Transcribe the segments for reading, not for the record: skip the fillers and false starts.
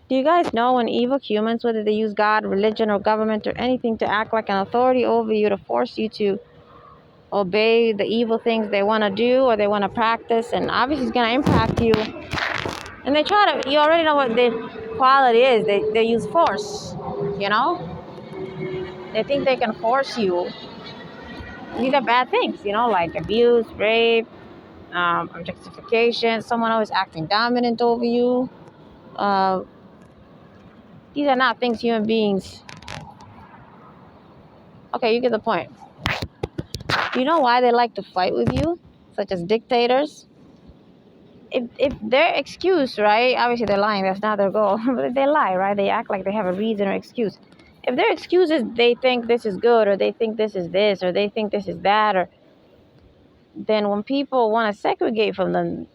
Do you guys know when evil humans, whether they use God, religion, or government, or anything to act like an authority over you to force you to obey the evil things they want to do or they want to practice, and obviously it's going to impact you. And they try to, you already know what their quality is. They use force, you know? They think they can force you. These are bad things, you know, like abuse, rape, objectification, someone always acting dominant over you. Uh, these are not things human beings. Okay, you get the point. You know why they like to fight with you, such as dictators? If their excuse, right? Obviously they're lying. That's not their goal. But they lie, right? They act like they have a reason or excuse. If their excuse is they think this is good, or they think this is this, or they think this is that, or then when people want to segregate from them,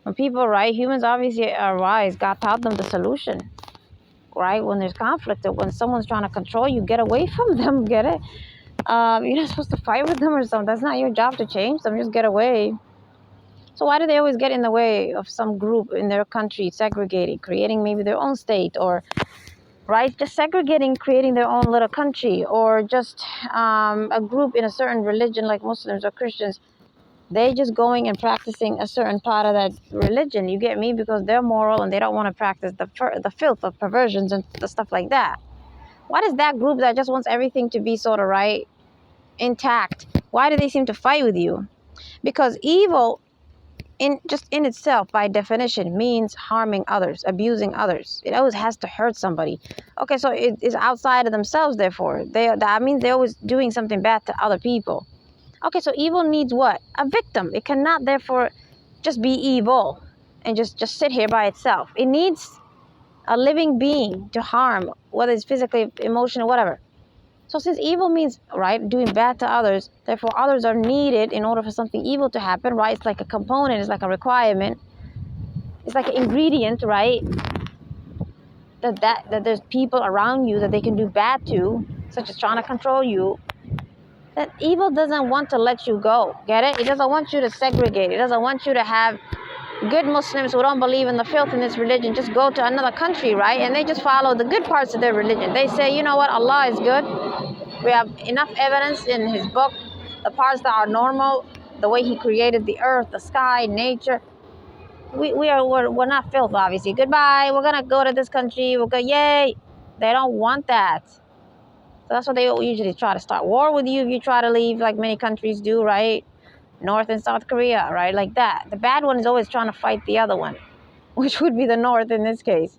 when people, right? Humans obviously are wise. God taught them the solution, right? When there's conflict or when someone's trying to control you, get away from them. Get it? You're not supposed to fight with them or something. That's not your job to change them. Just get away. So why do they always get in the way of some group in their country segregating, creating maybe their own state, or right, just segregating, creating their own little country, or just a group in a certain religion like Muslims or Christians? They just going and practicing a certain part of that religion. You get me? Because they're moral and they don't want to practice the filth of perversions and the stuff like that. Why does that group that just wants everything to be sort of right, intact, why do they seem to fight with you? Because evil in itself, by definition, means harming others, abusing others. It always has to hurt somebody. Okay, so it is outside of themselves, therefore. That means they're always doing something bad to other people. Okay, so evil needs what? A victim. It cannot, therefore, just be evil and just sit here by itself. It needs a living being to harm, whether it's physically, emotional, whatever. So since evil means, right, doing bad to others, therefore others are needed in order for something evil to happen, right? It's like a component, it's like a requirement, it's like an ingredient, right? That there's people around you that they can do bad to, such as trying to control you. That evil doesn't want to let you go, get it? It doesn't want you to segregate. It doesn't want you to have good Muslims who don't believe in the filth in this religion just go to another country, right? And they just follow the good parts of their religion. They say, you know what, Allah is good. We have enough evidence in his book, the parts that are normal, the way he created the earth, the sky, nature. We're not filth, obviously. Goodbye. We're gonna go to this country. We'll go, yay. They don't want that. So that's what they usually try to start war with you if you try to leave, like many countries do, right? North and South Korea, right? Like that. The bad one is always trying to fight the other one, which would be the North in this case.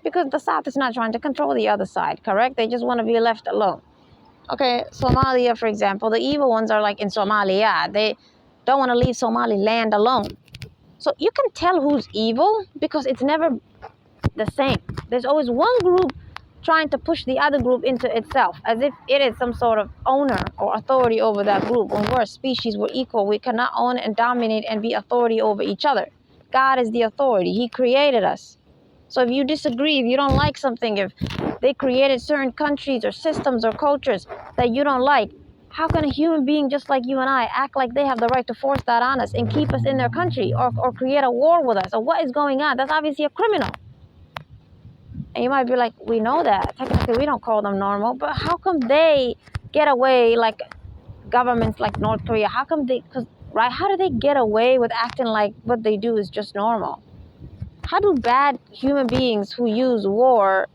Because the South is not trying to control the other side, correct? They just want to be left alone. Okay, Somalia, for example, the evil ones are like in Somalia. They don't want to leave Somaliland alone. So you can tell who's evil because it's never the same. There's always one group trying to push the other group into itself, as if it is some sort of owner or authority over that group. When we're a species, we're equal. We cannot own and dominate and be authority over each other. God is the authority. He created us. So if you disagree, if you don't like something, if they created certain countries or systems or cultures that you don't like, how can a human being just like you and I act like they have the right to force that on us and keep us in their country or create a war with us? Or what is going on? That's obviously a criminal. And you might be like, we know that. Technically, we don't call them normal. But how come they get away, like governments like North Korea? How come they, right? How do they get away with acting like what they do is just normal? How do bad human beings who use war,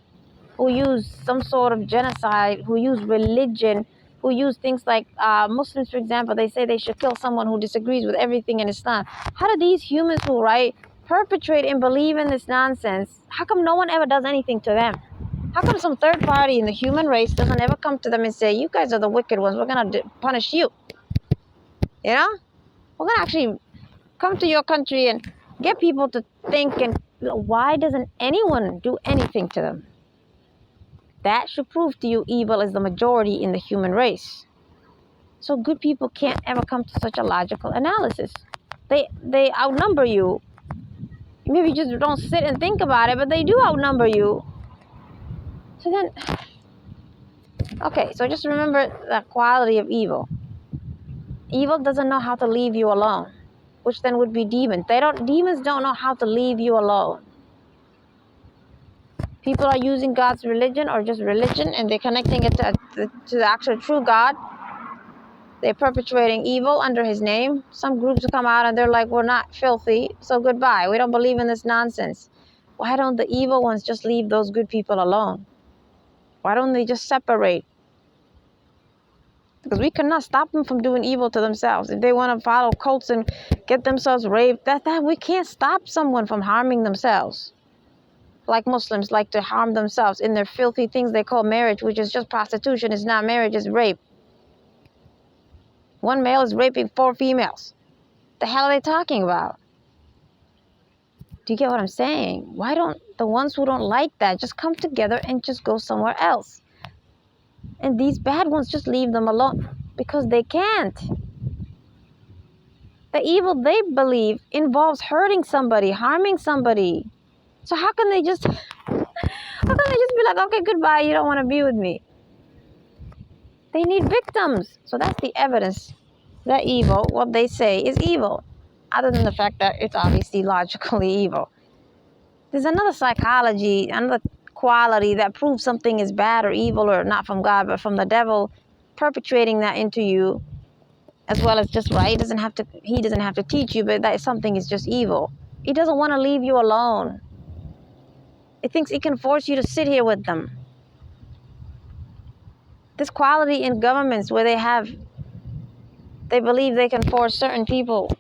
who use some sort of genocide, who use religion, who use things like Muslims, for example, they say they should kill someone who disagrees with everything in Islam. How do these humans who, right, perpetrate and believe in this nonsense, how come no one ever does anything to them? How come some third party in the human race doesn't ever come to them and say, you guys are the wicked ones, we're going to punish you? You know? We're going to actually come to your country and get people to think, and why doesn't anyone do anything to them? That should prove to you evil is the majority in the human race. So good people can't ever come to such a logical analysis. They outnumber you. Maybe you just don't sit and think about it, but they do outnumber you. So then, okay, so just remember the quality of evil. Evil doesn't know how to leave you alone, which then would be demons. Demons don't know how to leave you alone. People are using God's religion or just religion, and they're connecting it to the actual true God. They're perpetuating evil under his name. Some groups come out and they're like, we're not filthy, so goodbye. We don't believe in this nonsense. Why don't the evil ones just leave those good people alone? Why don't they just separate? Because we cannot stop them from doing evil to themselves. If they want to follow cults and get themselves raped, that we can't stop someone from harming themselves. Like Muslims like to harm themselves in their filthy things they call marriage, which is just prostitution. It's not marriage, it's rape. One male is raping 4 females. The hell are they talking about? Do you get what I'm saying? Why don't the ones who don't like that just come together and just go somewhere else? And these bad ones just leave them alone because they can't. The evil they believe involves hurting somebody, harming somebody. So how can they just be like, okay, goodbye, you don't want to be with me? They need victims. So that's the evidence that evil, what they say, is evil. Other than the fact that it's obviously logically evil. There's another psychology, another quality that proves something is bad or evil or not from God, but from the devil perpetuating that into you, as well as just right. He doesn't have to teach you, but that something is just evil. He doesn't want to leave you alone. He thinks he can force you to sit here with them. This quality in governments where they believe they can force certain people,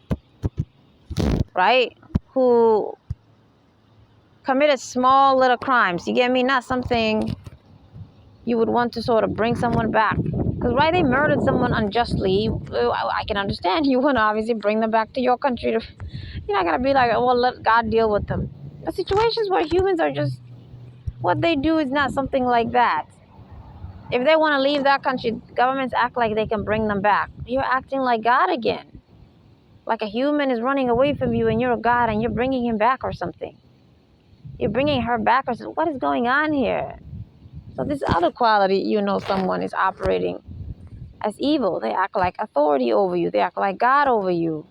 right, who committed small little crimes. You get me? Not something you would want to sort of bring someone back. Because, right, they murdered someone unjustly. I can understand you want to obviously bring them back to your country. You're not going to be like, oh, well, let God deal with them. The situations where humans are just, what they do is not something like that. If they want to leave that country, governments act like they can bring them back. You're acting like God again. Like a human is running away from you and you're a God and you're bringing him back or something. You're bringing her back or something. What is going on here? So this other quality, someone is operating as evil. They act like authority over you. They act like God over you.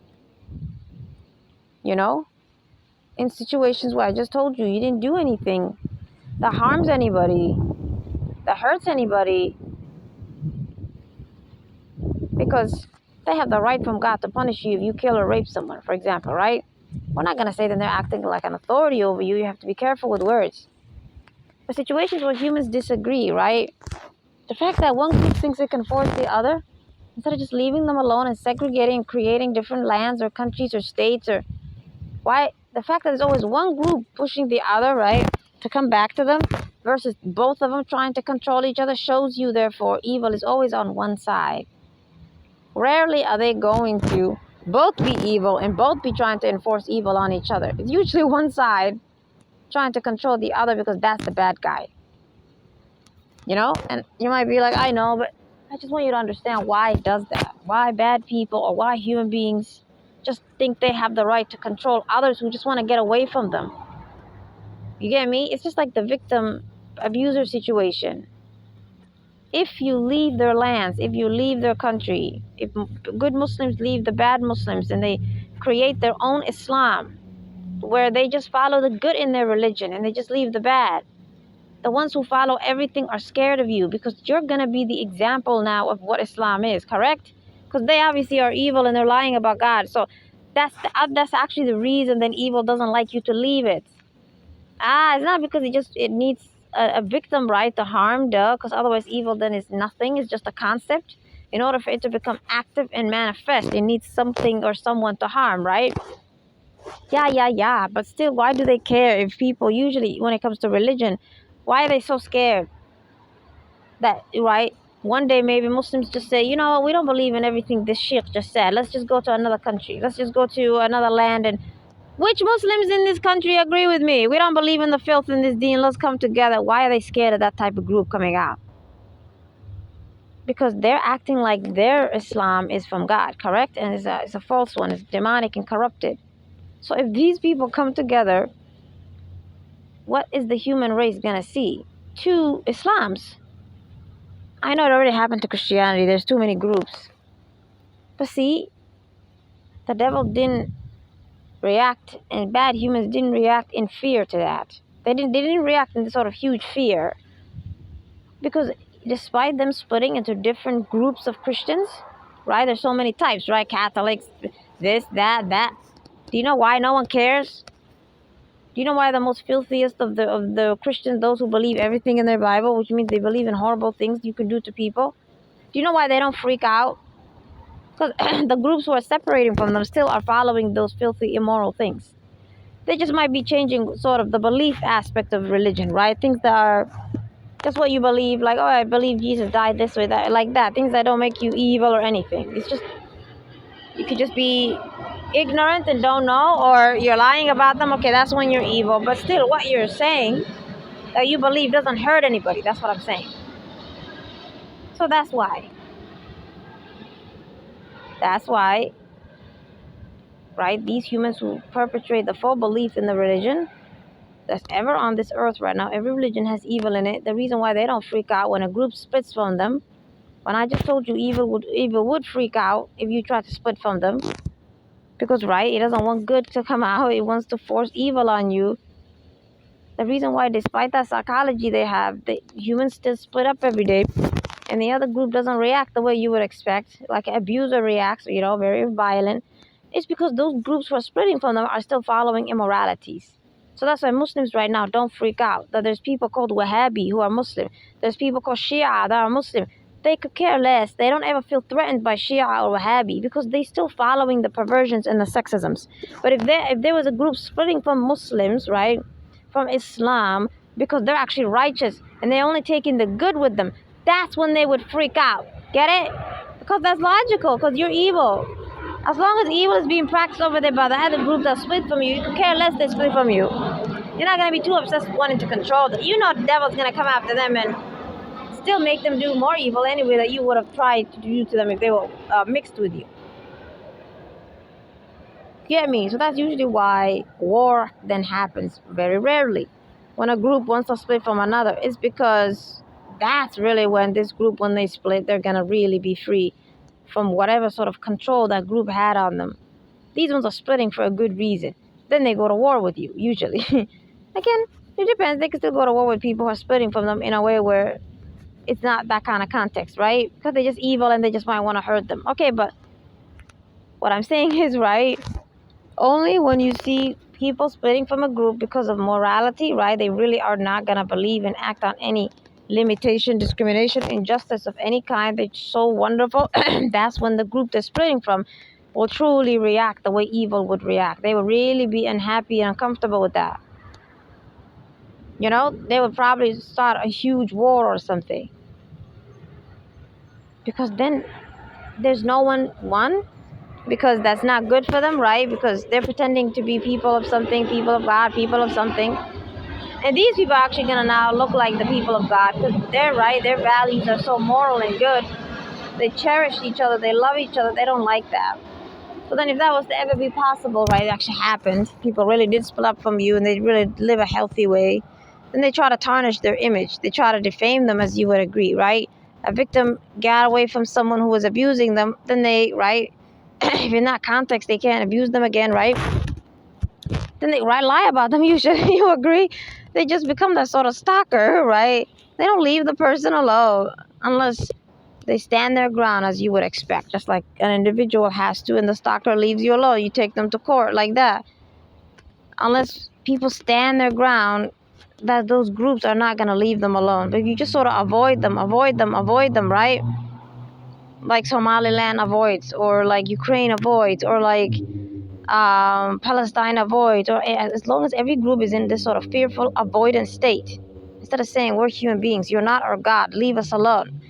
In situations where I just told you didn't do anything that harms anybody, that hurts anybody, because they have the right from God to punish you if you kill or rape someone, for example, right? We're not going to say that they're acting like an authority over you. You have to be careful with words. But situations where humans disagree, right? The fact that one group thinks it can force the other, instead of just leaving them alone and segregating and creating different lands or countries or states, or why the fact that there's always one group pushing the other, right, to come back to them versus both of them trying to control each other shows you, therefore, evil is always on one side. Rarely are they going to both be evil and both be trying to enforce evil on each other. It's usually one side trying to control the other because that's the bad guy. And you might be like, I know, but I just want you to understand why it does that. Why bad people or why human beings just think they have the right to control others who just want to get away from them. You get me? It's just like the victim abuser situation. If you leave their lands, if you leave their country, if good Muslims leave the bad Muslims and they create their own Islam where they just follow the good in their religion and they just leave the bad, the ones who follow everything are scared of you because you're going to be the example now of what Islam is, correct? Because they obviously are evil and they're lying about God. So that's actually the reason that evil doesn't like you to leave it. It's not because it needs a victim, right, to harm, because otherwise evil then is nothing. It's just a concept. In order for it to become active and manifest, it needs something or someone to harm, right? Yeah. But still, why do they care if people usually, when it comes to religion, why are they so scared? That, right, one day maybe Muslims just say, you know what, we don't believe in everything this sheikh just said. Let's just go to another country. Let's just go to another land. And which Muslims in this country agree with me? We don't believe in the filth in this deen. Let's come together. Why are they scared of that type of group coming out? Because they're acting like their Islam is from God, correct? And it's a false one. It's demonic and corrupted. So if these people come together, what is the human race going to see? 2 Islams. I know it already happened to Christianity. There's too many groups. But see, the devil didn't react, and bad humans didn't react in fear to that. They didn't react in this sort of huge fear. Because despite them splitting into different groups of Christians, right? There's so many types, right? Catholics, this, that. Do you know why no one cares? Do you know why the most filthiest of the Christians, those who believe everything in their Bible, which means they believe in horrible things you can do to people? Do you know why they don't freak out? Because the groups who are separating from them still are following those filthy, immoral things. They just might be changing sort of the belief aspect of religion, right? Things that are just what you believe, like, oh, I believe Jesus died this way, that, like that. Things that don't make you evil or anything. It's just, you could just be ignorant and don't know, or you're lying about them. Okay, that's when you're evil. But still, what you're saying that you believe doesn't hurt anybody. That's what I'm saying. So that's why. That's why, right, these humans who perpetrate the full belief in the religion that's ever on this earth right now, every religion has evil in it. The reason why they don't freak out when a group splits from them, when I just told you evil would freak out if you try to split from them. Because, right, it doesn't want good to come out. It wants to force evil on you. The reason why, despite that psychology they have, the humans still split up every day. And the other group doesn't react the way you would expect. Like an abuser reacts, very violent. It's because those groups who are splitting from them are still following immoralities. So that's why Muslims right now don't freak out. That there's people called Wahhabi who are Muslim. There's people called Shia that are Muslim. They could care less. They don't ever feel threatened by Shia or Wahhabi because they're still following the perversions and the sexisms. But if there was a group splitting from Muslims, right, from Islam, because they're actually righteous and they're only taking the good with them, that's when they would freak out. Get it? Because that's logical, because you're evil. As long as evil is being practiced over there by the other group that split from you, you could care less they split from you. You're not going to be too obsessed with wanting to control them. You know the devil's going to come after them and still make them do more evil anyway that you would have tried to do to them if they were mixed with you. Get me? So that's usually why war then happens very rarely. When a group wants to split from another, it's because that's really when this group, when they split, they're going to really be free from whatever sort of control that group had on them. These ones are splitting for a good reason. Then they go to war with you, usually. Again, it depends. They can still go to war with people who are splitting from them in a way where it's not that kind of context, right? Because they're just evil and they just might want to hurt them. Okay, but what I'm saying is, right, only when you see people splitting from a group because of morality, right, they really are not going to believe and act on any limitation, discrimination, injustice of any kind. They're so wonderful. That's when the group they're splitting from will truly react the way evil would react. They will really be unhappy and uncomfortable with that. They would probably start a huge war or something. Because then there's no one, because that's not good for them, right? Because they're pretending to be people of something, people of God, people of something. And these people are actually going to now look like the people of God because they're right. Their values are so moral and good. They cherish each other. They love each other. They don't like that. So then if that was to ever be possible, right, it actually happened. People really did split up from you and they really live a healthy way. Then they try to tarnish their image. They try to defame them, as you would agree, right? A victim got away from someone who was abusing them. Then they, right, if in that context they can't abuse them again, right? Then they lie about them, usually. You agree? They just become that sort of stalker, right? They don't leave the person alone unless they stand their ground, as you would expect, just like an individual has to, and the stalker leaves you alone. You take them to court like that. Unless people stand their ground, that those groups are not going to leave them alone. But you just sort of avoid them, right? Like Somaliland avoids, or like Ukraine avoids, or like Palestine avoids, or as long as every group is in this sort of fearful avoidance state, instead of saying we're human beings, you're not our God, leave us alone.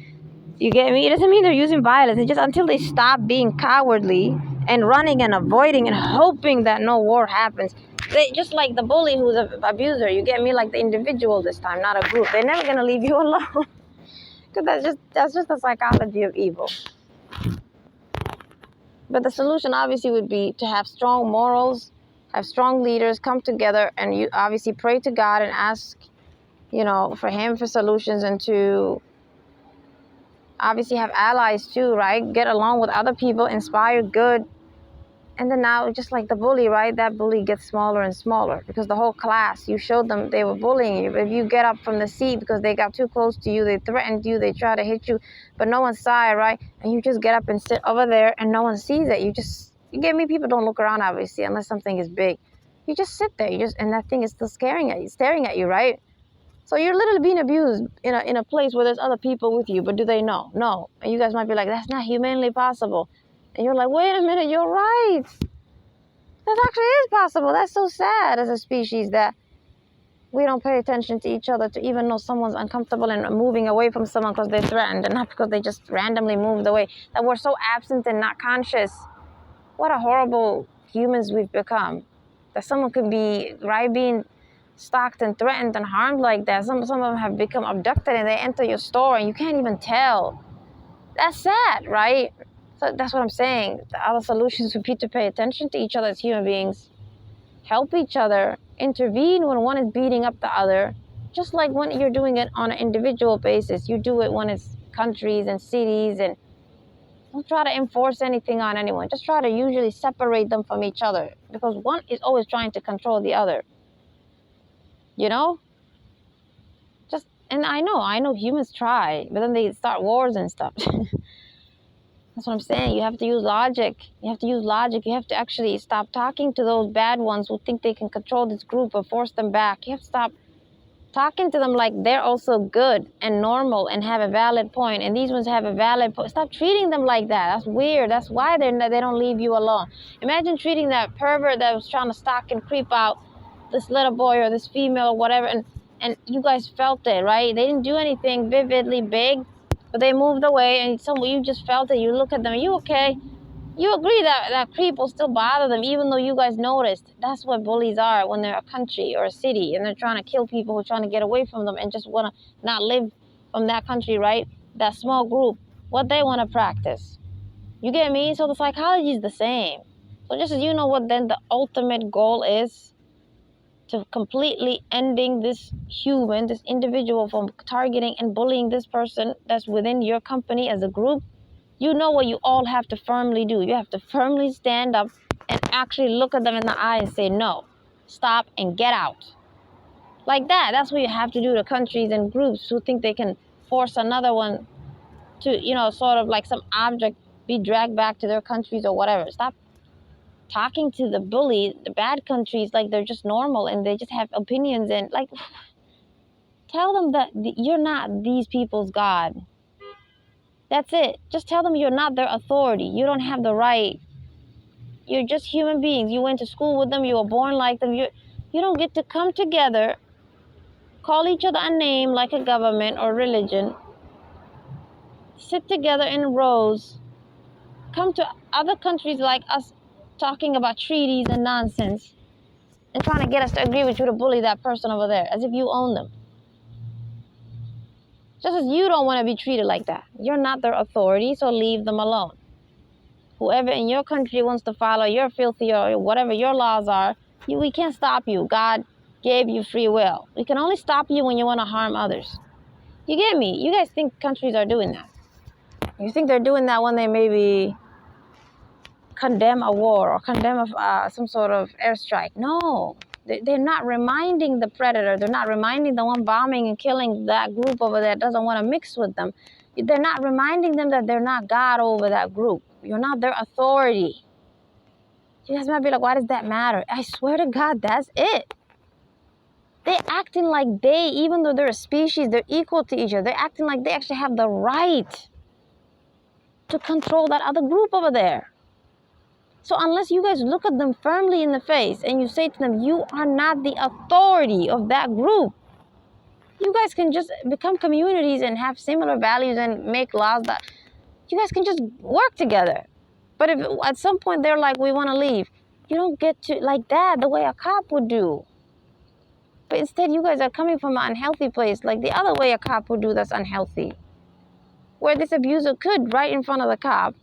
You get me? It doesn't mean they're using violence. It's just until they stop being cowardly and running and avoiding and hoping that no war happens. They just like the bully who's an abuser. You get me? Like the individual this time, not a group. They're never gonna leave you alone. Because that's just the psychology of evil. But the solution obviously would be to have strong morals, have strong leaders come together, and you obviously pray to God and ask, for Him for solutions, and to obviously have allies too, right? Get along with other people, inspire good And then now, just like the bully, right? That bully gets smaller and smaller because the whole class, you showed them they were bullying you. If you get up from the seat because they got too close to you, they threatened you, they try to hit you, but no one saw it, right? And you just get up and sit over there and no one sees it. You get me? People don't look around, obviously, unless something is big. You just sit there, and that thing is still staring at you, right? So you're literally being abused in a place where there's other people with you, but do they know? No. And you guys might be like, that's not humanly possible. And you're like, wait a minute, you're right. That actually is possible. That's so sad as a species that we don't pay attention to each other to even know someone's uncomfortable and moving away from someone because they're threatened and not because they just randomly moved away. That we're so absent and not conscious. What a horrible humans we've become. That someone could be, right, being stalked and threatened and harmed like that. Some of them have become abducted and they enter your store and you can't even tell. That's sad, right? So that's what I'm saying. The other solutions would be to pay attention to each other as human beings, help each other, intervene when one is beating up the other, just like when you're doing it on an individual basis. You do it when it's countries and cities, and don't try to enforce anything on anyone. Just try to usually separate them from each other because one is always trying to control the other. You know? And I know humans try, but then they start wars and stuff. That's what I'm saying. You have to use logic. You have to actually stop talking to those bad ones who think they can control this group or force them back. You have to stop talking to them like they're also good and normal and have a valid point. And these ones have a valid point. Stop treating them like that. That's weird. That's why they don't leave you alone. Imagine treating that pervert that was trying to stalk and creep out this little boy or this female or whatever. And you guys felt it, right? They didn't do anything vividly big. But they moved away, and you just felt it. You look at them, are you okay? You agree that creep will still bother them, even though you guys noticed. That's what bullies are when they're a country or a city, and they're trying to kill people who are trying to get away from them and just want to not live from that country, right? That small group, what they want to practice. You get me? So the psychology is the same. So just as you know what then the ultimate goal is, to completely ending this individual from targeting and bullying this person that's within your company as a group, you know what you all have to firmly do. You have to firmly stand up and actually look at them in the eye and say, no, stop and get out. Like that. That's what you have to do to countries and groups who think they can force another one to, sort of like some object be dragged back to their countries or whatever. Stop talking to the bully, the bad countries, like they're just normal and they just have opinions, and like tell them that you're not these people's God. That's it. Just tell them you're not their authority. You don't have the right. You're just human beings. You went to school with them. You were born like them. You don't get to come together, call each other a name like a government or religion, sit together in rows, come to other countries like us talking about treaties and nonsense and trying to get us to agree with you to bully that person over there as if you own them. Just as you don't want to be treated like that. You're not their authority, so leave them alone. Whoever in your country wants to follow your filthy or whatever your laws are, we can't stop you. God gave you free will. We can only stop you when you want to harm others. You get me? You guys think countries are doing that. You think they're doing that when they maybe condemn a war or condemn some sort of airstrike. No, they're not reminding the predator. They're not reminding the one bombing and killing that group over there that doesn't want to mix with them. They're not reminding them that they're not God over that group. You're not their authority. You guys might be like, why does that matter? I swear to God, that's it. They're acting like even though they're a species, they're equal to each other. They're acting like they actually have the right to control that other group over there. So unless you guys look at them firmly in the face and you say to them, you are not the authority of that group, you guys can just become communities and have similar values and make laws that you guys can just work together. But if at some point they're like, we want to leave, you don't get to like that the way a cop would do. But instead, you guys are coming from an unhealthy place, like the other way a cop would do that's unhealthy. Where this abuser could, right in front of the cop,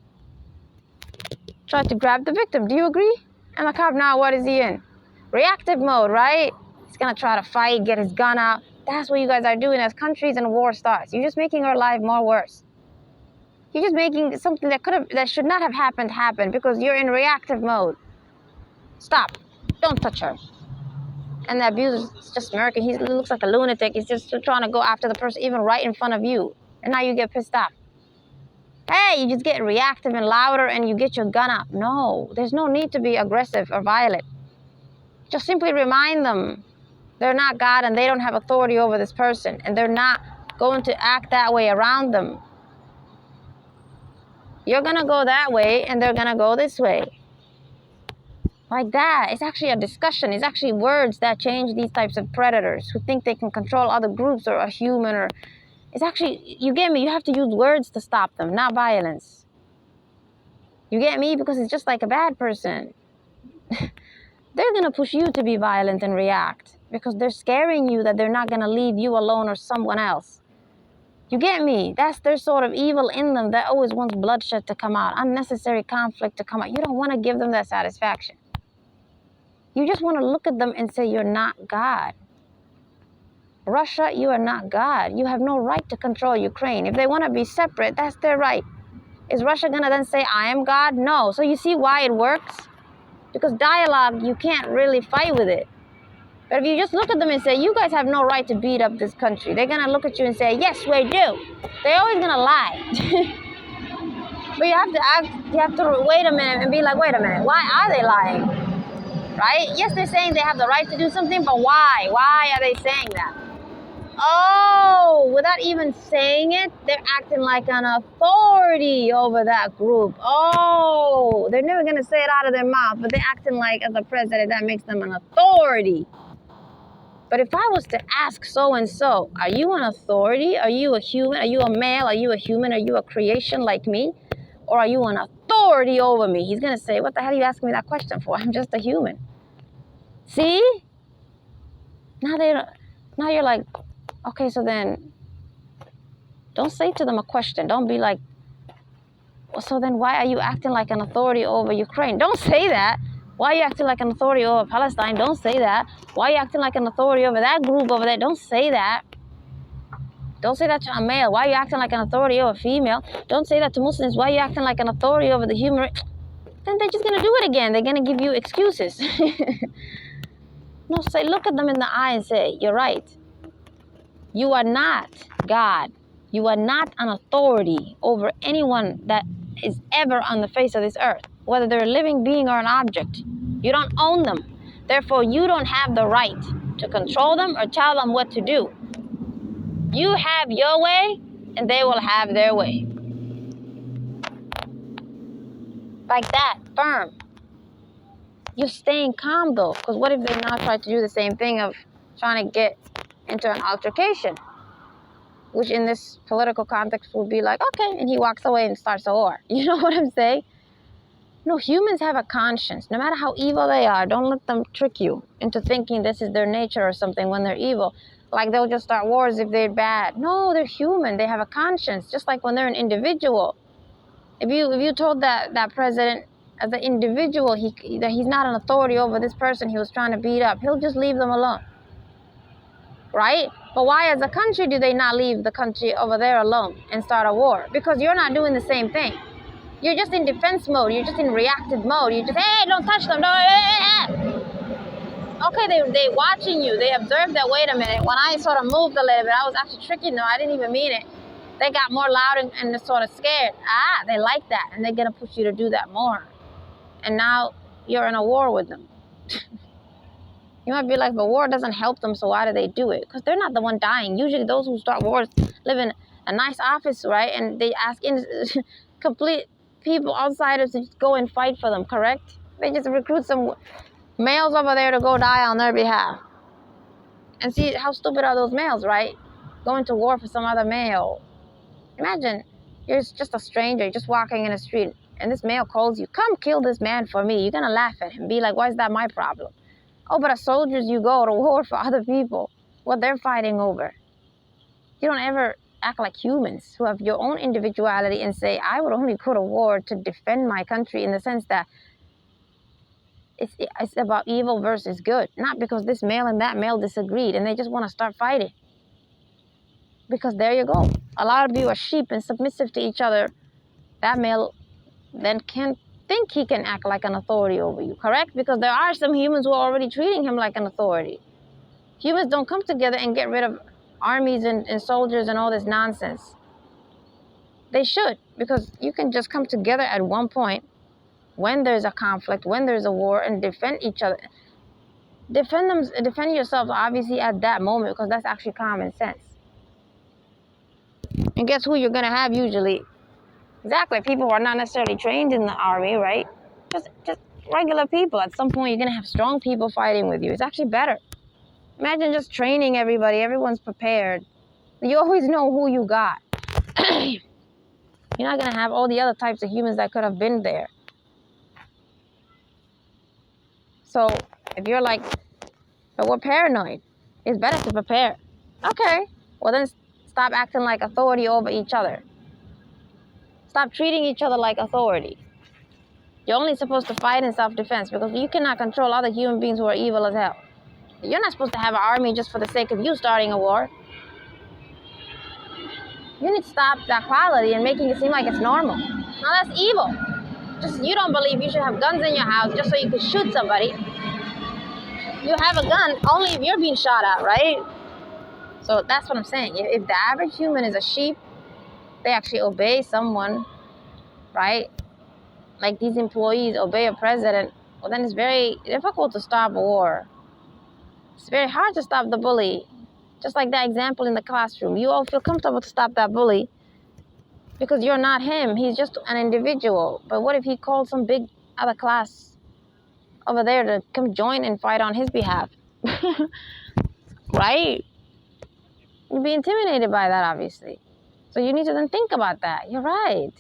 try to grab the victim. Do you agree? And the cop now, what is he in? Reactive mode, right? He's going to try to fight, get his gun out. That's what you guys are doing as countries and war starts. You're just making our life more worse. You're just making something that should not have happened happen because you're in reactive mode. Stop. Don't touch her. And the abuser is just smirking. He looks like a lunatic. He's just trying to go after the person even right in front of you. And now you get pissed off. Hey, you just get reactive and louder and you get your gun up. No, there's no need to be aggressive or violent. Just simply remind them they're not God and they don't have authority over this person. And they're not going to act that way around them. You're going to go that way and they're going to go this way. Like that. It's actually a discussion. It's actually words that change these types of predators who think they can control other groups or a human or... It's actually, you get me? You have to use words to stop them, not violence. You get me? Because it's just like a bad person. They're going to push you to be violent and react because they're scaring you that they're not going to leave you alone or someone else. You get me? That's their sort of evil in them that always wants bloodshed to come out, unnecessary conflict to come out. You don't want to give them that satisfaction. You just want to look at them and say, you're not God. Russia, you are not God. You have no right to control Ukraine. If they want to be separate, that's their right. Is Russia going to then say, I am God? No. So you see why it works? Because dialogue, you can't really fight with it. But if you just look at them and say, you guys have no right to beat up this country, they're going to look at you and say, yes, we do. They're always going to lie. But you have to act, you have to wait a minute and be like, wait a minute, why are they lying? Right? Yes, they're saying they have the right to do something, but why? Why are they saying that? Oh, without even saying it, they're acting like an authority over that group. Oh, they're never going to say it out of their mouth, but they're acting like as a president, that makes them an authority. But if I was to ask so-and-so, are you an authority? Are you a human? Are you a male? Are you a human? Are you a creation like me? Or are you an authority over me? He's going to say, what the hell are you asking me that question for? I'm just a human. See? Now you're like, okay, so then don't say to them a question. Don't be like, well, so then why are you acting like an authority over Ukraine? Don't say that. Why are you acting like an authority over Palestine? Don't say that. Why are you acting like an authority over that group over there? Don't say that. Don't say that to a male. Why are you acting like an authority over a female? Don't say that to Muslims. Why are you acting like an authority over the human? Then they're just going to do it again. They're going to give you excuses. No, say, look at them in the eye and say, you're right. You are not God. You are not an authority over anyone that is ever on the face of this earth, whether they're a living being or an object. You don't own them. Therefore, you don't have the right to control them or tell them what to do. You have your way, and they will have their way. Like that, firm. You're staying calm, though, because what if they now try to do the same thing of trying to get into an altercation, which in this political context would be like, okay, and he walks away and starts a war. You know what I'm saying? No, humans have a conscience. No matter how evil they are, don't let them trick you into thinking this is their nature or something when they're evil. Like they'll just start wars if they're bad. No, they're human. They have a conscience, just like when they're an individual. If you told that president as an individual that he's not an authority over this person he was trying to beat up, he'll just leave them alone. Right? But why as a country do they not leave the country over there alone and start a war? Because you're not doing the same thing. You're just in defense mode. You're just in reactive mode. You just, hey, don't touch them. Okay, they watching you. They observed that, wait a minute. When I sort of moved a little bit, I was actually tricking them. I didn't even mean it. They got more loud and sort of scared. They like that. And they're going to push you to do that more. And now you're in a war with them. You might be like, but war doesn't help them, so why do they do it? Because they're not the one dying. Usually those who start wars live in a nice office, right? And they ask complete people, outsiders, to just go and fight for them, correct? They just recruit some males over there to go die on their behalf. And see, how stupid are those males, right? Going to war for some other male. Imagine, you're just a stranger, you're just walking in the street, and this male calls you, come kill this man for me. You're going to laugh at him, be like, why is that my problem? Oh, but as soldiers, you go to war for other people, what they're fighting over. You don't ever act like humans who have your own individuality and say, I would only go to war to defend my country, in the sense that it's about evil versus good. Not because this male and that male disagreed and they just want to start fighting. Because there you go. A lot of you are sheep and submissive to each other. That male then can't think he can act like an authority over you, correct? Because there are some humans who are already treating him like an authority. Humans don't come together and get rid of armies and soldiers and all this nonsense. They should, because you can just come together at one point when there's a conflict, when there's a war, and defend each other. Defend yourselves, obviously, at that moment, because that's actually common sense. And guess who you're going to have usually? Exactly, people who are not necessarily trained in the army, right? Just regular people. At some point, you're going to have strong people fighting with you. It's actually better. Imagine just training everybody. Everyone's prepared. You always know who you got. You're not going to have all the other types of humans that could have been there. So if you're like, but we're paranoid, it's better to prepare. Okay, well then stop acting like authority over each other. Stop treating each other like authority. You're only supposed to fight in self-defense because you cannot control other human beings who are evil as hell. You're not supposed to have an army just for the sake of you starting a war. You need to stop that quality and making it seem like it's normal. Now that's evil. Just you don't believe you should have guns in your house just so you could shoot somebody. You have a gun only if you're being shot at, right? So that's what I'm saying. If the average human is a sheep, they actually obey someone, right? Like these employees obey a president, well then it's very difficult to stop a war. It's very hard to stop the bully. Just like that example in the classroom. You all feel comfortable to stop that bully because you're not him. He's just an individual. But what if he called some big other class over there to come join and fight on his behalf? Right? You'd be intimidated by that, obviously. So you need to then think about that. You're right.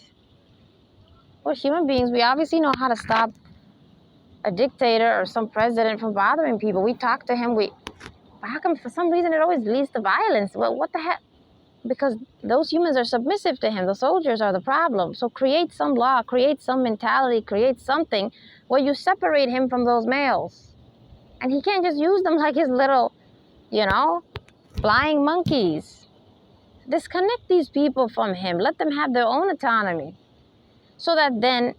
We're human beings. We obviously know how to stop a dictator or some president from bothering people. We talk to him. How come for some reason it always leads to violence? Well, what the heck? Because those humans are submissive to him. The soldiers are the problem. So create some law, create some mentality, create something where you separate him from those males. And he can't just use them like his little, flying monkeys. Disconnect these people from him. Let them have their own autonomy. So that then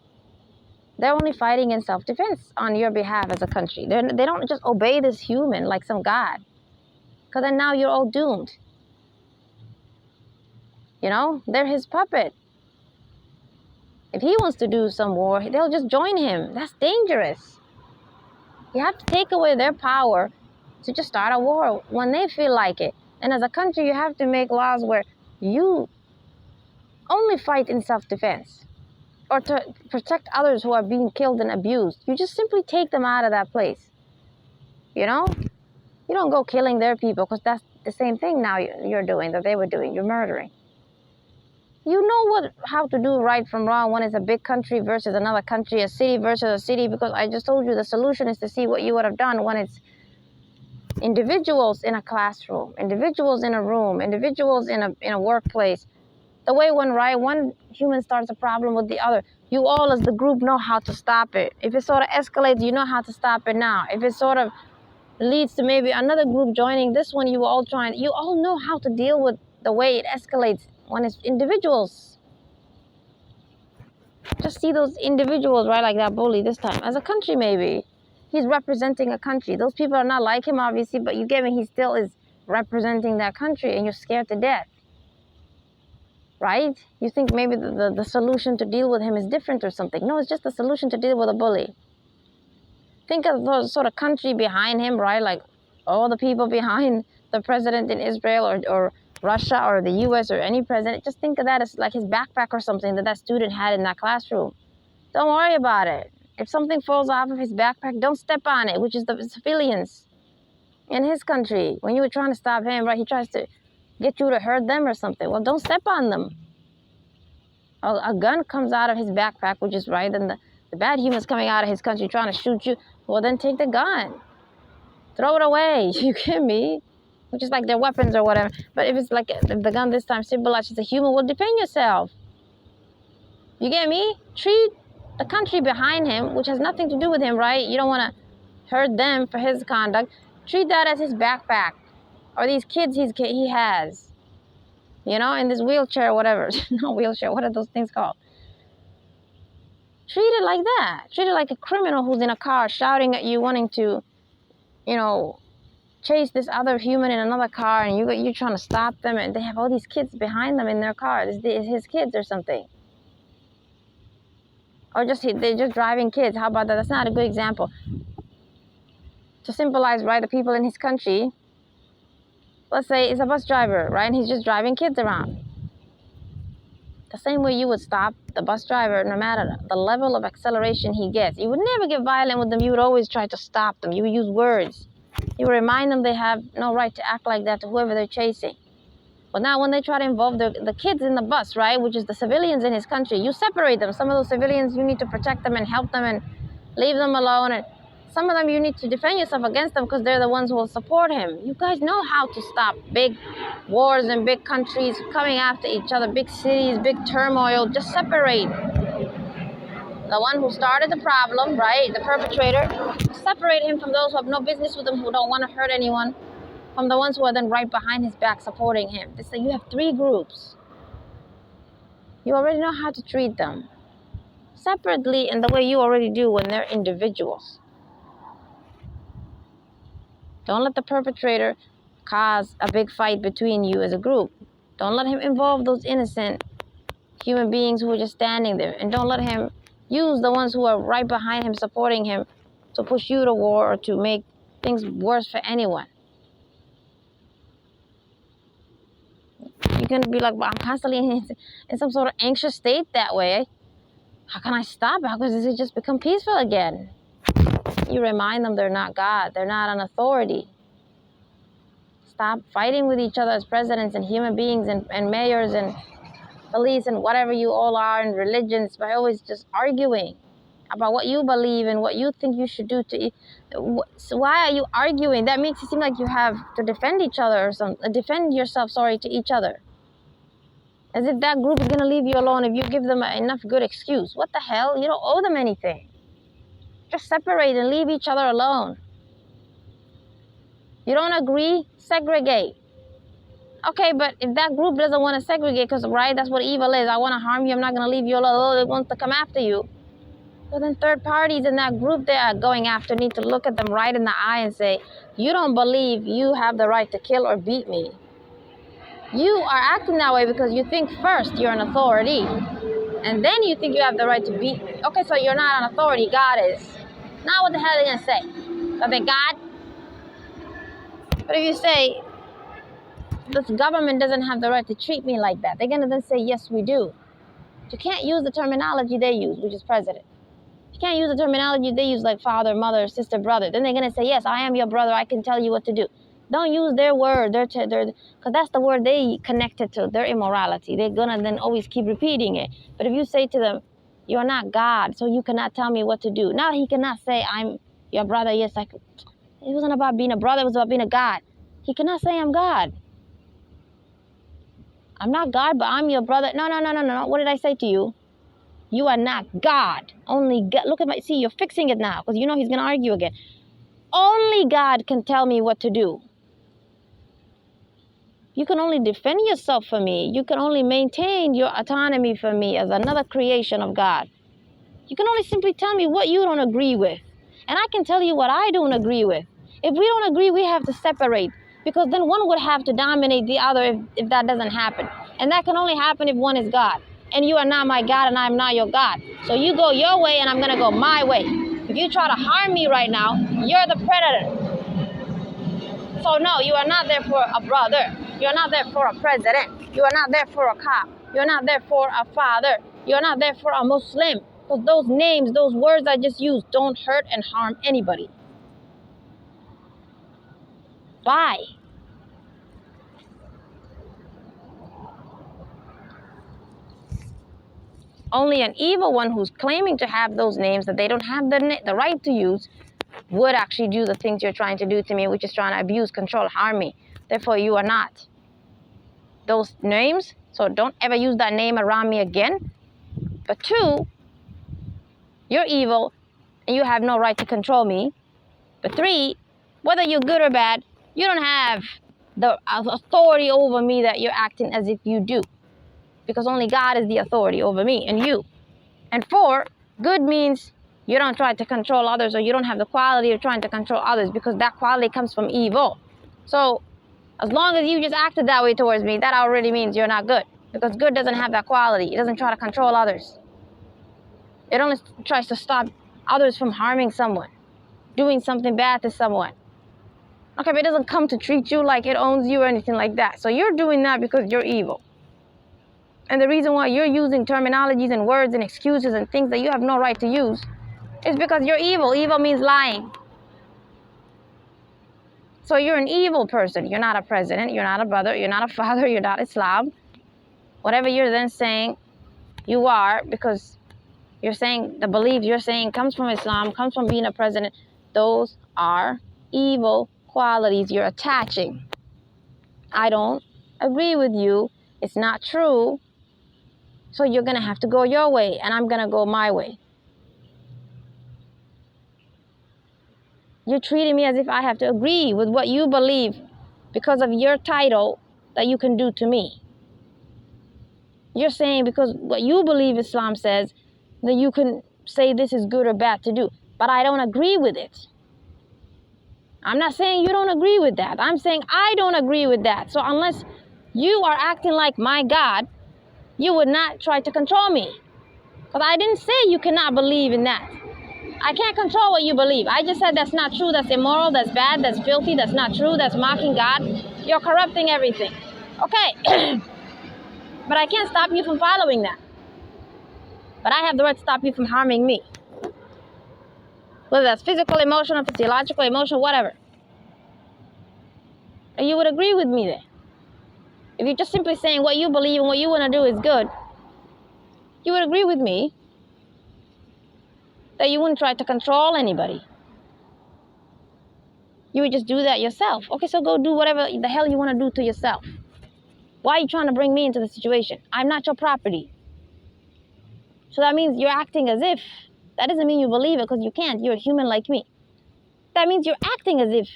they're only fighting in self-defense on your behalf as a country. They don't just obey this human like some god. Because then now you're all doomed. They're his puppet. If he wants to do some war, they'll just join him. That's dangerous. You have to take away their power to just start a war when they feel like it. And as a country, you have to make laws where you only fight in self-defense or to protect others who are being killed and abused. You just simply take them out of that place. You don't go killing their people because that's the same thing now you're doing that they were doing. You're murdering. You know how to do right from wrong when it's a big country versus another country, a city versus a city, because I just told you the solution is to see what you would have done when it's individuals in a classroom, individuals in a room, individuals in a workplace. The way when one human starts a problem with the other, you all as the group know how to stop it. If it sort of escalates, you know how to stop it now. If it sort of leads to maybe another group joining this one, you all know how to deal with the way it escalates when it's individuals. Just see those individuals, right? Like that bully this time. As a country, maybe. He's representing a country. Those people are not like him, obviously, but you get me, he still is representing that country and you're scared to death. Right? You think maybe the solution to deal with him is different or something. No, it's just the solution to deal with a bully. Think of the sort of country behind him, right? Like all the people behind the president in Israel or Russia or the US or any president. Just think of that as like his backpack or something that student had in that classroom. Don't worry about it. If something falls off of his backpack, don't step on it, which is the civilians in his country. When you were trying to stop him, right, he tries to get you to hurt them or something. Well, don't step on them. A gun comes out of his backpack, which is right, and the bad human's coming out of his country trying to shoot you. Well, then take the gun. Throw it away. You get me? Which is like their weapons or whatever. But if it's like the gun this time symbolizes a human, well, defend yourself. You get me? Treat the country behind him, which has nothing to do with him, right? You don't want to hurt them for his conduct. Treat that as his backpack. Or these kids he has. In this wheelchair or whatever. Not wheelchair. What are those things called? Treat it like that. Treat it like a criminal who's in a car shouting at you, wanting to, chase this other human in another car, and you're trying to stop them, and they have all these kids behind them in their car. It's his kids or something. Or they're just driving kids. How about that? That's not a good example. To symbolize, right, the people in his country, let's say it's a bus driver, right, and he's just driving kids around. The same way you would stop the bus driver, no matter the level of acceleration he gets. You would never get violent with them. You would always try to stop them. You would use words. You would remind them they have no right to act like that to whoever they're chasing. But now when they try to involve the kids in the bus, right, which is the civilians in his country, you separate them. Some of those civilians, you need to protect them and help them and leave them alone. And some of them, you need to defend yourself against them because they're the ones who will support him. You guys know how to stop big wars in big countries coming after each other, big cities, big turmoil. Just separate the one who started the problem, right, the perpetrator. Separate him from those who have no business with him, who don't want to hurt anyone, from the ones who are then right behind his back supporting him. So you have 3 groups. You already know how to treat them separately in the way you already do when they're individuals. Don't let the perpetrator cause a big fight between you as a group. Don't let him involve those innocent human beings who are just standing there. And don't let him use the ones who are right behind him, supporting him, to push you to war or to make things worse for anyone. You're going to be like, well, I'm constantly in some sort of anxious state that way. How can I stop? How does it just become peaceful again? You remind them they're not God. They're not an authority. Stop fighting with each other as presidents and human beings and mayors and police and whatever you all are in religions by always just arguing about what you believe and what you think you should do to. So why are you arguing? That makes it seem like you have to defend each other or something. Defend yourself, to each other. As if that group is going to leave you alone if you give them enough good excuse. What the hell? You don't owe them anything. Just separate and leave each other alone. You don't agree? Segregate. Okay, but if that group doesn't want to segregate, because, right, that's what evil is. I want to harm you. I'm not going to leave you alone. It wants to come after you. Well, then third parties in that group they are going after need to look at them right in the eye and say, you don't believe you have the right to kill or beat me. You are acting that way because you think first you're an authority. And then you think you have the right to beat me. Okay, so you're not an authority. God is. Now what the hell are they going to say? Are they God? But if you say, this government doesn't have the right to treat me like that, they're going to then say, yes, we do. But you can't use the terminology they use, which is president. You can't use the terminology they use, like father, mother, sister, brother. Then they're going to say, yes, I am your brother. I can tell you what to do. Don't use their word, because that's the word they connected to, their immorality. They're going to then always keep repeating it. But if you say to them, you're not God, so you cannot tell me what to do. Now he cannot say, I'm your brother. Yes, it wasn't about being a brother. It was about being a God. He cannot say I'm God. I'm not God, but I'm your brother. No. What did I say to you? You are not God. Only God. Look at see, you're fixing it now because you know he's going to argue again. Only God can tell me what to do. You can only defend yourself for me. You can only maintain your autonomy for me as another creation of God. You can only simply tell me what you don't agree with. And I can tell you what I don't agree with. If we don't agree, we have to separate. Because then one would have to dominate the other if that doesn't happen. And that can only happen if one is God. And you are not my God and I'm not your God. So you go your way and I'm going to go my way. If you try to harm me right now, you're the predator. So no, you are not there for a brother. You're not there for a president. You are not there for a cop. You're not there for a father. You're not there for a Muslim. Because those names, those words I just used don't hurt and harm anybody. Why? Only an evil one who's claiming to have those names that they don't have the right to use would actually do the things you're trying to do to me, which is trying to abuse, control, harm me. Therefore, you are not those names. So don't ever use that name around me again. But 2, you're evil and you have no right to control me. But 3, whether you're good or bad, you don't have the authority over me that you're acting as if you do. Because only God is the authority over me and you. And 4, Good means you don't try to control others, or you don't have the quality of trying to control others, because that quality comes from evil. So as long as you just acted that way towards me, that already means you're not good, because good doesn't have that quality. It doesn't try to control others. It only tries to stop others from harming someone, doing something bad to someone. Okay, but it doesn't come to treat you like it owns you or anything like that. So you're doing that because you're evil. And the reason why you're using terminologies and words and excuses and things that you have no right to use is because you're evil. Evil means lying. So you're an evil person. You're not a president. You're not a brother. You're not a father. You're not Islam. Whatever you're then saying, you are, because you're saying the belief you're saying comes from Islam, comes from being a president. Those are evil qualities you're attaching. I don't agree with you. It's not true. So you're going to have to go your way, and I'm going to go my way. You're treating me as if I have to agree with what you believe because of your title that you can do to me. You're saying because what you believe Islam says, that you can say this is good or bad to do. But I don't agree with it. I'm not saying you don't agree with that. I'm saying I don't agree with that. So unless you are acting like my God, you would not try to control me. Because I didn't say you cannot believe in that. I can't control what you believe. I just said that's not true, that's immoral, that's bad, that's filthy, that's not true, that's mocking God. You're corrupting everything. Okay. But I can't stop you from following that. But I have the right to stop you from harming me. Whether that's physical, emotional, physiological, emotional, whatever. And you would agree with me there. If you're just simply saying what you believe and what you want to do is good, you would agree with me that you wouldn't try to control anybody. You would just do that yourself. Okay, so go do whatever the hell you want to do to yourself. Why are you trying to bring me into the situation? I'm not your property. So that means you're acting as if. That doesn't mean you believe it, because you can't. You're a human like me. That means you're acting as if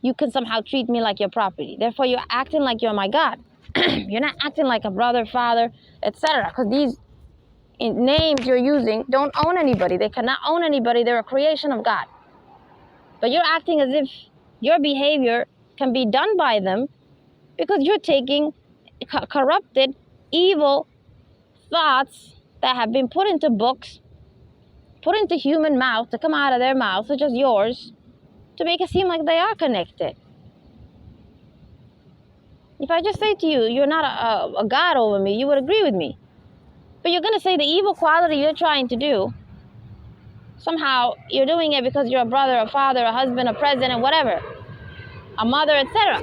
you can somehow treat me like your property. Therefore, you're acting like you're my God. You're not acting like a brother, father, etc. Because these names you're using don't own anybody. They cannot own anybody. They're a creation of God. But you're acting as if your behavior can be done by them because you're taking corrupted, evil thoughts that have been put into books, put into human mouth to come out of their mouth, such as yours, to make it seem like they are connected. If I just say to you, you're not a God over me, you would agree with me. But you're going to say the evil quality you're trying to do, somehow you're doing it because you're a brother, a father, a husband, a president, whatever, a mother, etc.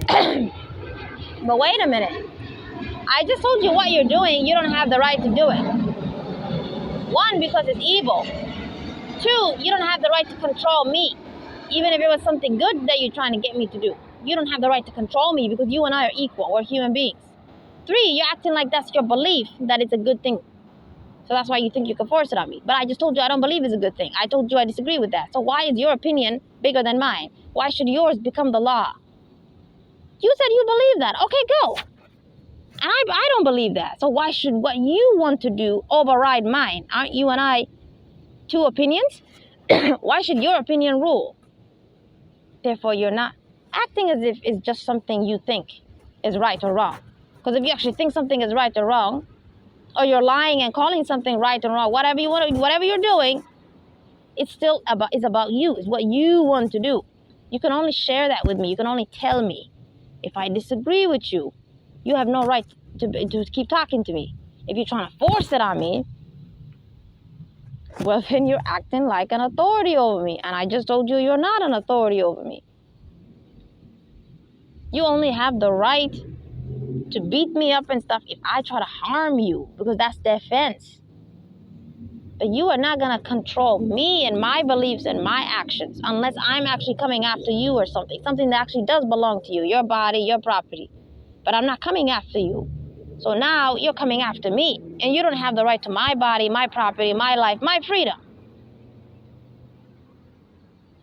But wait a minute. I just told you what you're doing. You don't have the right to do it. One, because it's evil. Two, you don't have the right to control me. Even if it was something good that you're trying to get me to do. You don't have the right to control me because you and I are equal. We're human beings. Three, you're acting like that's your belief that it's a good thing. So that's why you think you can force it on me. But I just told you I don't believe it's a good thing. I told you I disagree with that. So why is your opinion bigger than mine? Why should yours become the law? You said you believe that. Okay, go. And I don't believe that. So why should what you want to do override mine? Aren't you and I two opinions? Why should your opinion rule? Therefore, you're not acting as if it's just something you think is right or wrong. Because if you actually think something is right or wrong, or you're lying and calling something right and wrong, whatever you're doing, it's still about you. It's what you want to do. You can only share that with me. You can only tell me. If I disagree with you, you have no right to keep talking to me. If you're trying to force it on me, well, then you're acting like an authority over me. And I just told you you're not an authority over me. You only have the right to beat me up and stuff if I try to harm you, because that's defense. But you are not going to control me and my beliefs and my actions unless I'm actually coming after you or something that actually does belong to you, your body, your property. But I'm not coming after you. So now you're coming after me, and you don't have the right to my body, my property, my life, my freedom.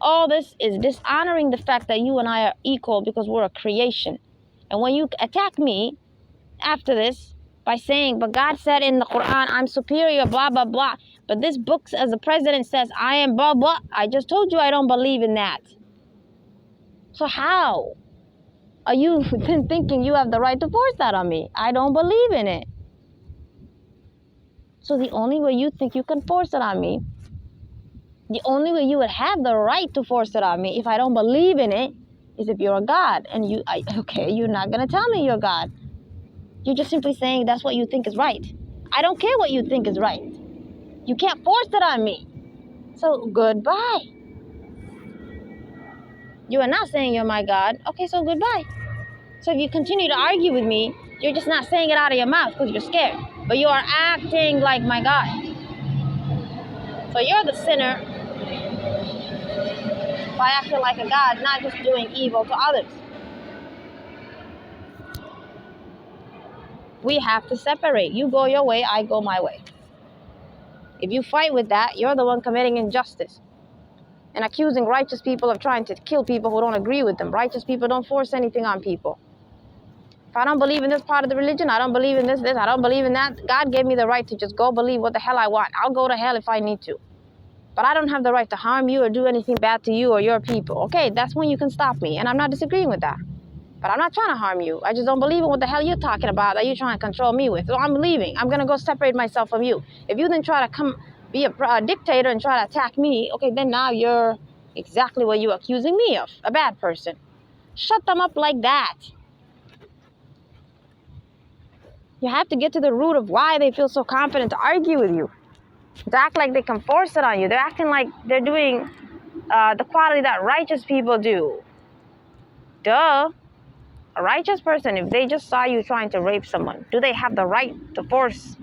All this is dishonoring the fact that you and I are equal because we're a creation. And when you attack me after this by saying, but God said in the Qur'an, I'm superior, blah, blah, blah. But this book, as the president says, I am blah, blah. I just told you I don't believe in that. So how are you then thinking you have the right to force that on me? I don't believe in it. So the only way you think you can force it on me, the only way you would have the right to force it on me if I don't believe in it, is if you're a God. And you're not going to tell me you're God. You're just simply saying that's what you think is right. I don't care what you think is right. You can't force it on me. So goodbye. You are not saying you're my God. Okay, so goodbye. So if you continue to argue with me, you're just not saying it out of your mouth because you're scared. But you are acting like my God. So you're the sinner by acting like a God, not just doing evil to others. We have to separate. You go your way, I go my way. If you fight with that, you're the one committing injustice and accusing righteous people of trying to kill people who don't agree with them. Righteous people don't force anything on people. If I don't believe in this part of the religion, I don't believe in this, I don't believe in that, God gave me the right to just go believe what the hell I want. I'll go to hell if I need to. But I don't have the right to harm you or do anything bad to you or your people. Okay, that's when you can stop me. And I'm not disagreeing with that. But I'm not trying to harm you. I just don't believe in what the hell you're talking about that you're trying to control me with. So I'm leaving. I'm going to go separate myself from you. If you then try to come be a dictator and try to attack me, okay, then now you're exactly what you're accusing me of. A bad person. Shut them up like that. You have to get to the root of why they feel so confident to argue with you. To act like they can force it on you. They're acting like they're doing the quality that righteous people do. Duh. A righteous person, if they just saw you trying to rape someone, do they have the right to force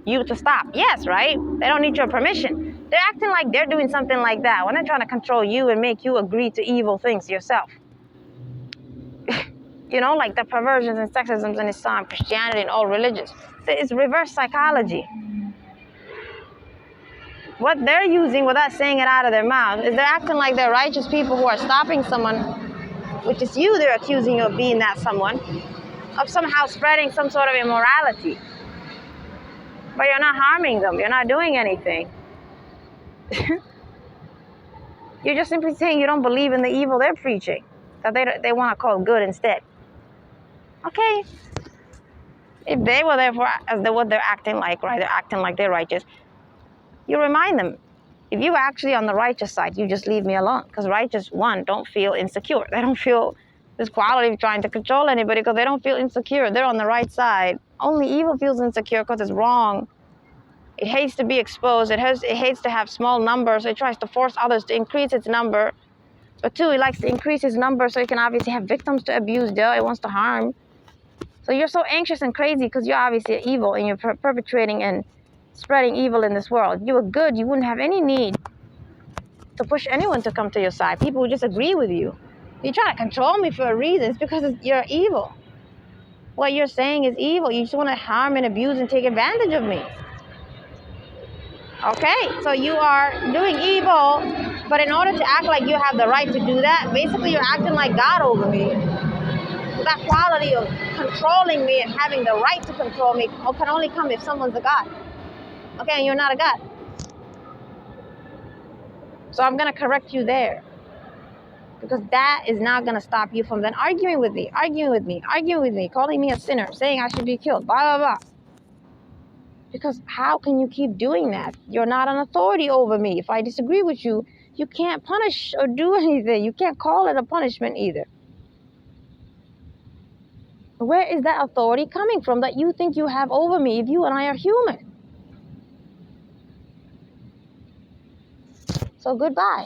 you to stop? Yes, right? They don't need your permission. They're acting like they're doing something like that when they're trying to control you and make you agree to evil things yourself. You know, like the perversions and sexisms in Islam, Christianity, and all religions. It's reverse psychology. What they're using without saying it out of their mouth is they're acting like they're righteous people who are stopping someone, which is you they're accusing you of being that someone, of somehow spreading some sort of immorality. But you're not harming them. You're not doing anything. You're just simply saying you don't believe in the evil they're preaching, that they want to call good instead. Okay. If they were therefore as what they're acting like, right? They're acting like they're righteous. You remind them, if you're actually on the righteous side, you just leave me alone. Because righteous, one, don't feel insecure. They don't feel this quality of trying to control anybody because they don't feel insecure. They're on the right side. Only evil feels insecure because it's wrong. It hates to be exposed. It hates to have small numbers. So it tries to force others to increase its number. But two, it likes to increase its number so it can obviously have victims to abuse. Duh, it wants to harm. So you're so anxious and crazy because you're obviously evil and you're perpetrating and spreading evil in this world. If you were good, you wouldn't have any need to push anyone to come to your side. People would just agree with you. You're trying to control me for a reason. It's because you're evil. What you're saying is evil. You just want to harm and abuse and take advantage of me. Okay, so you are doing evil, but in order to act like you have the right to do that, basically you're acting like God over me. That quality of controlling me and having the right to control me can only come if someone's a God. Okay, and you're not a God. So I'm going to correct you there. Because that is not going to stop you from then arguing with me, calling me a sinner, saying I should be killed, blah, blah, blah. Because how can you keep doing that? You're not an authority over me. If I disagree with you, you can't punish or do anything. You can't call it a punishment either. Where is that authority coming from that you think you have over me if you and I are human? So goodbye.